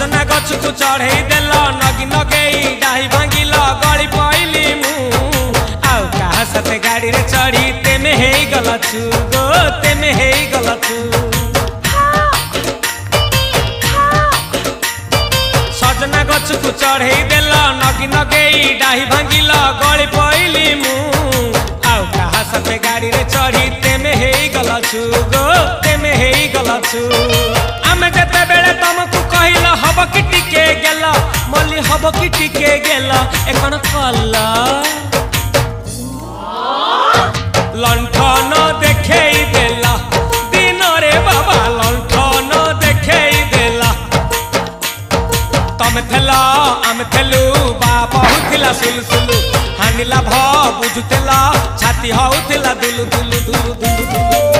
सजना गछ को चढ़े देल नगी नगेई डाही भांगिल गली पइली मु आउ कहा साथे गाड़ी रे चढ़ी तेमे हेई गलछु गो तेमे हेई गलछु सजना गछ को चढ़े देल नगी नगेई डाही भांगिल गली पइली मु आउ कहा साथे गाड़ी रे चढ़ी तेमे हेई गलछु गो तेमे हेई गलछु आमे जते बेले तुमको कहिला हब कि टिके गेला मल्ली हब कि टिके गेला एकन कल्ला लंठन देखेई देला दिन रे बाबा लंठन देखेई देला तमे थेला आमे थेलु बाबा हुतिला सुलसुलु हानिला भ बुझुतेला छाती हउतिला दुलु दुलु दुलु दुलु